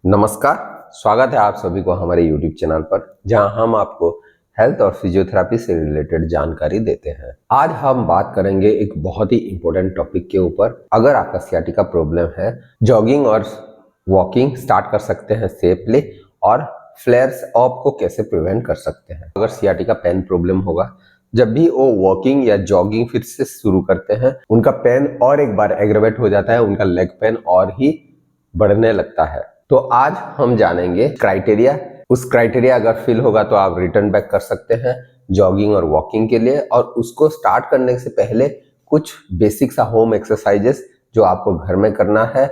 नमस्कार। स्वागत है आप सभी को हमारे YouTube चैनल पर, जहां हम आपको हेल्थ और फिजियोथेरेपी से रिलेटेड जानकारी देते हैं। आज हम बात करेंगे एक बहुत ही इम्पोर्टेंट टॉपिक के ऊपर। अगर आपका सियाटिका प्रॉब्लम है, जॉगिंग और वॉकिंग स्टार्ट कर सकते हैं सेफली और फ्लेयर्स ऑफ को कैसे प्रिवेंट कर सकते हैं। अगर सियाटिका पेन प्रॉब्लम होगा, जब भी वो वॉकिंग या जॉगिंग फिर से शुरू करते हैं, उनका पेन और एक बार एग्रेवेट हो जाता है, उनका लेग पेन और ही बढ़ने लगता है। तो आज हम जानेंगे क्राइटेरिया। उस क्राइटेरिया अगर फिल होगा तो आप रिटर्न बैक कर सकते हैं जॉगिंग और वॉकिंग के लिए। और उसको स्टार्ट करने से पहले कुछ बेसिक सा होम एक्सरसाइजेस जो आपको घर में करना है।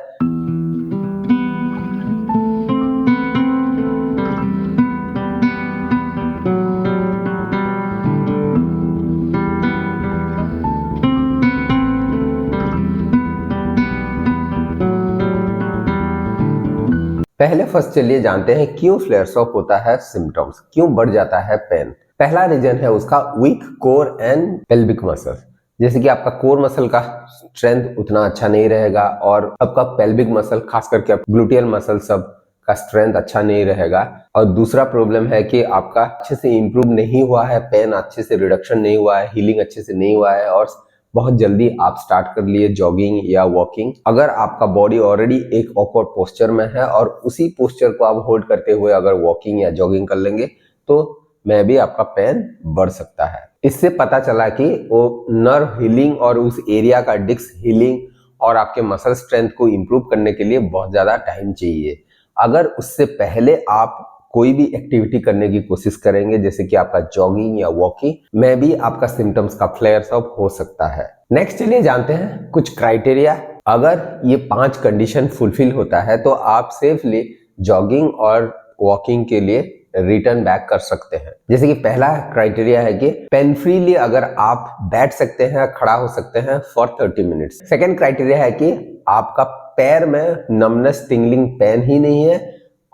पहले फर्स्ट चलिए जानते हैं क्यों फ्लेयर्स ऑफ होता है, सिम्टम्स क्यों बढ़ जाता है पेन। पहला रीजन है उसका weak core and pelvic muscle. जैसे कि आपका कोर मसल का स्ट्रेंथ उतना अच्छा नहीं रहेगा और आपका पेल्विक मसल, खास करके ग्लूटियल मसल सब का स्ट्रेंथ अच्छा नहीं रहेगा। और दूसरा प्रॉब्लम है कि आपका अच्छे से इंप्रूव नहीं हुआ है, पेन अच्छे से रिडक्शन नहीं हुआ है, हीलिंग अच्छे से नहीं हुआ है और बहुत जल्दी आप स्टार्ट कर लिए जॉगिंग या वॉकिंग। अगर आपका बॉडी ऑलरेडी एक ऑकवर्ड पोस्चर में है और उसी पोस्चर को आप होल्ड करते हुए अगर वॉकिंग या जॉगिंग कर लेंगे तो में भी आपका पेन बढ़ सकता है। इससे पता चला कि वो नर्व हीलिंग और उस एरिया का डिस्क हीलिंग और आपके मसल स्ट्रेंथ को इंप्रूव करने के लिए बहुत ज्यादा टाइम चाहिए। अगर उससे पहले आप कोई भी एक्टिविटी करने की कोशिश करेंगे, जैसे कि आपका जॉगिंग या वॉकिंग, में भी आपका सिम्टम्स का फ्लेयर्स अप हो सकता है। नेक्स्ट चलिए जानते हैं कुछ क्राइटेरिया। अगर ये 5 कंडीशन फुलफिल होता है तो आप सेफली जॉगिंग और वॉकिंग के लिए रिटर्न बैक कर सकते हैं। जैसे कि पहला क्राइटेरिया है कि पेन फ्रीली अगर आप बैठ सकते हैं, खड़ा हो सकते हैं फॉर 30 मिनट्स। सेकेंड क्राइटेरिया है कि आपका पैर में नमनेस, टिंगलिंग पेन ही नहीं है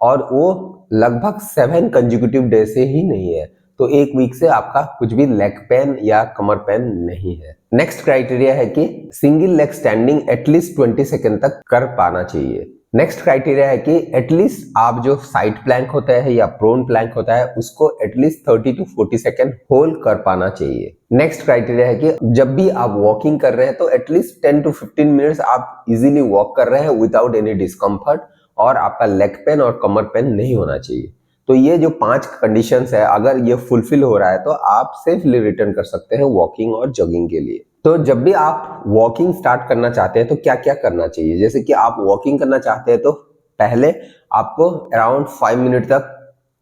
और वो लगभग 7 कंजिक्यूटिव डे से ही नहीं है। तो एक वीक से आपका कुछ भी लेग पेन या कमर पेन नहीं है। नेक्स्ट क्राइटेरिया है कि single leg standing at least 20 second तक कर पाना चाहिए। नेक्स्ट क्राइटेरिया है कि एटलीस्ट आप जो साइड प्लैंक होता है या प्रोन प्लैंक होता है उसको एटलीस्ट 30 to 40 सेकेंड होल्ड कर पाना चाहिए। नेक्स्ट क्राइटेरिया है कि जब भी आप वॉकिंग कर रहे हैं तो एटलीस्ट 10 to 15 मिनट्स आप इजीली वॉक कर रहे हैं विदाउट एनी डिस्कम्फर्ट और आपका लेग पेन और कमर पेन नहीं होना चाहिए। तो ये जो 5 कंडीशंस है, अगर ये फुलफिल हो रहा है तो आप सेफली रिटर्न कर सकते हैं वॉकिंग और जॉगिंग के लिए। तो जब भी आप वॉकिंग स्टार्ट करना चाहते हैं तो क्या क्या करना चाहिए। जैसे कि आप वॉकिंग करना चाहते हैं तो पहले आपको अराउंड 5 मिनट तक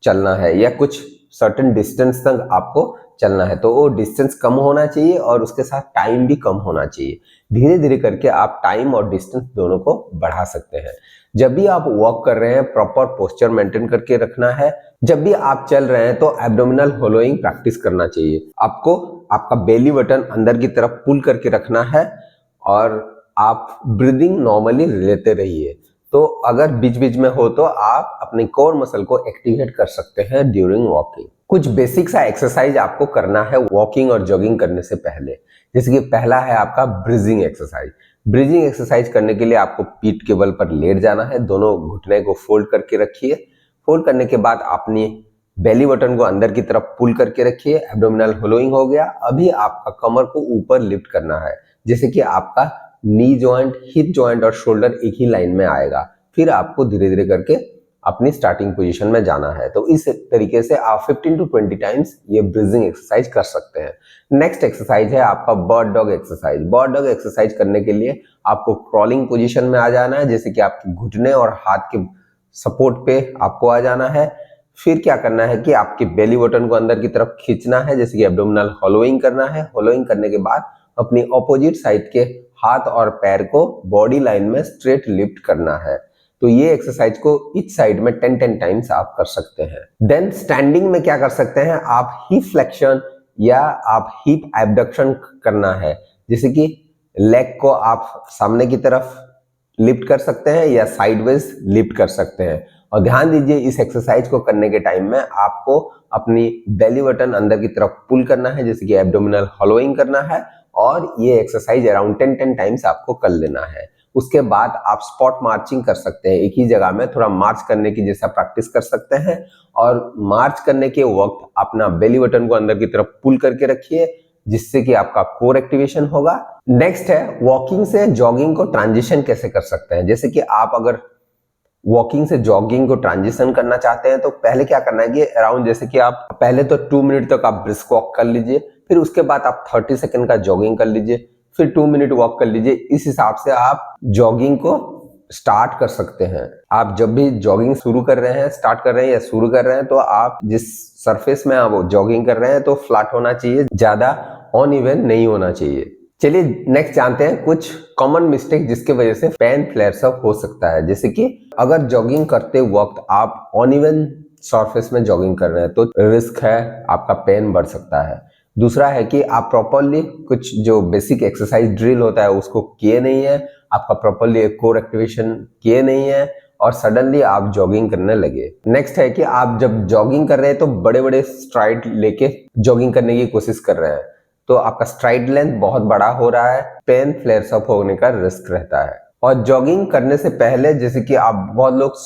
चलना है या कुछ सर्टेन डिस्टेंस तक आपको चलना है। तो वो डिस्टेंस कम होना चाहिए और उसके साथ टाइम भी कम होना चाहिए। धीरे धीरे करके आप टाइम और डिस्टेंस दोनों को बढ़ा सकते हैं। जब भी आप वॉक कर रहे हैं प्रॉपर पोस्चर मेंटेन करके रखना है। जब भी आप चल रहे हैं तो एब्डोमिनल होलोइंग प्रैक्टिस करना चाहिए। आपको आपका बेली बटन अंदर की तरफ पुल करके रखना है और आप ब्रीदिंग नॉर्मली लेते रहिए। तो अगर बीच बीच में हो तो आप अपने कोर मसल को एक्टिवेट कर सकते हैं ड्यूरिंग वॉकिंग। कुछ बेसिक सा एक्सरसाइज आपको करना है वॉकिंग और जॉगिंग करने से पहले। जैसे कि पहला है आपका ब्रीजिंग एक्सरसाइज। ब्रीजिंग एक्सरसाइज करने के लिए आपको पीठ के बल पर लेट जाना है, दोनों घुटने को फोल्ड करके रखिए। फोल्ड करने के बाद अपनी बेली बटन को अंदर की तरफ पुल करके रखिए। एब्डोमिनल होलोइंग हो गया। अभी आपका कमर को ऊपर लिफ्ट करना है, जैसे कि आपका नी जॉइंट, हिप जॉइंट और शोल्डर एक ही लाइन में आएगा। फिर आपको धीरे धीरे करके अपनी स्टार्टिंग पोजीशन में जाना है। तो इस तरीके से आप 15 to 20 टाइम्स ये ब्रीजिंग एक्सरसाइज कर सकते हैं। नेक्स्ट एक्सरसाइज है आपका bird dog exercise. Bird dog exercise करने के लिए आपको क्रॉलिंग पोजीशन में आ जाना है, जैसे कि आपके घुटने और हाथ के सपोर्ट पे आपको आ जाना है। फिर क्या करना है कि आपके बेली बटन को अंदर की तरफ खींचना है, जैसे कि एब्डोमिनल होलोइंग करना है। होलोइंग करने के बाद अपनी ऑपोजिट साइड के हाथ और पैर को बॉडी लाइन में स्ट्रेट लिफ्ट करना है। तो ये एक्सरसाइज को इच साइड में 10 टाइम्स आप कर सकते हैं। देन स्टैंडिंग में क्या कर सकते हैं, आप हिप फ्लेक्शन या आप हिप एबडक्शन करना है, जैसे कि लेग को आप सामने की तरफ लिफ्ट कर सकते हैं या साइडवेज लिफ्ट कर सकते हैं। और ध्यान दीजिए इस एक्सरसाइज को करने के टाइम में आपको अपनी बेली बटन अंदर की तरफ पुल करना है, जैसे कि एब्डोमिनल होलोइंग करना है। और ये एक्सरसाइज अराउंड 10 टाइम्स आपको कर लेना है। उसके बाद आप स्पॉट मार्चिंग कर सकते हैं, एक ही जगह में थोड़ा मार्च करने की जैसा प्रैक्टिस कर सकते हैं। और मार्च करने के वक्त अपना बेली बटन को अंदर की तरफ पुल करके रखिए, जिससे कि आपका कोर एक्टिवेशन होगा। नेक्स्ट है वॉकिंग से जॉगिंग को ट्रांजिशन कैसे कर सकते हैं। जैसे कि आप अगर वॉकिंग से जॉगिंग को ट्रांजिशन करना चाहते हैं तो पहले क्या करना है कि अराउंड जैसे कि आप पहले तो 2 मिनट तक आप ब्रिस्क वॉक कर लीजिए, फिर उसके बाद आप 30 सेकंड का जॉगिंग कर लीजिए, फिर 2 मिनट वॉक कर लीजिए। इस हिसाब से आप जॉगिंग को स्टार्ट कर सकते हैं। आप जब भी जॉगिंग शुरू कर रहे हैं, स्टार्ट कर रहे हैं या शुरू कर रहे हैं, तो आप जिस सरफेस में आप जॉगिंग कर रहे हैं तो फ्लैट होना चाहिए, ज्यादा ऑन इवन नहीं होना चाहिए। चलिए नेक्स्ट जानते हैं कुछ कॉमन मिस्टेक जिसके वजह से पेन फ्लेयर्स अप हो सकता है। जैसे कि अगर जॉगिंग करते वक्त आप अनइवन सरफेस में जॉगिंग कर रहे हैं तो रिस्क है आपका पेन बढ़ सकता है। दूसरा है कि आप प्रॉपरली कुछ जो बेसिक एक्सरसाइज ड्रिल होता है उसको किए नहीं है, आपका प्रॉपरली कोर एक्टिवेशन किए नहीं है और सडनली आप जॉगिंग करने लगे। नेक्स्ट है कि आप जब जॉगिंग कर रहे हैं तो बड़े बड़े स्ट्राइड लेके जॉगिंग करने की कोशिश कर रहे हैं, तो आपका स्ट्राइड लेंथ बहुत बड़ा हो रहा है, पेन फ्लेयर्स अप होने का रिस्क रहता है। और जॉगिंग करने से पहले जैसे कि आप बहुत लोग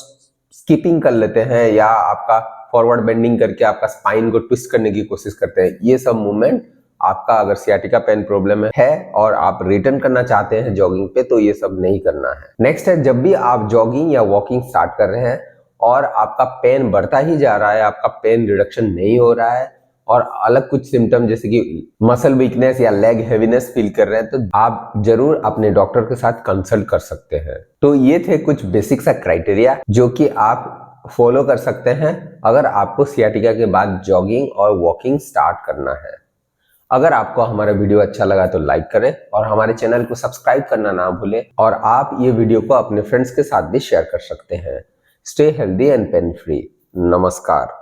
स्किपिंग कर लेते हैं या आपका फॉरवर्ड बेंडिंग करके आपका स्पाइन को ट्विस्ट करने की कोशिश करते हैं, ये सब मूवमेंट आपका अगर सियाटिका पेन प्रॉब्लम है और आप रिटर्न करना चाहते हैं जॉगिंग पे तो ये सब नहीं करना है। नेक्स्ट है जब भी आप जॉगिंग या वॉकिंग स्टार्ट कर रहे हैं और आपका पेन बढ़ता ही जा रहा है, आपका पेन रिडक्शन नहीं हो रहा है और अलग कुछ सिम्टम जैसे कि मसल वीकनेस या लेग हेवीनेस फील कर रहे हैं, तो आप जरूर अपने डॉक्टर के साथ कंसल्ट कर सकते हैं। तो ये थे कुछ बेसिक सा क्राइटेरिया जो कि आप फॉलो कर सकते हैं अगर आपको सियाटिका के बाद जॉगिंग और वॉकिंग स्टार्ट करना है। अगर आपको हमारा वीडियो अच्छा लगा तो लाइक करें और हमारे चैनल को सब्सक्राइब करना ना भूलें और आप ये वीडियो को अपने फ्रेंड्स के साथ भी शेयर कर सकते हैं। Stay healthy and pain free. नमस्कार।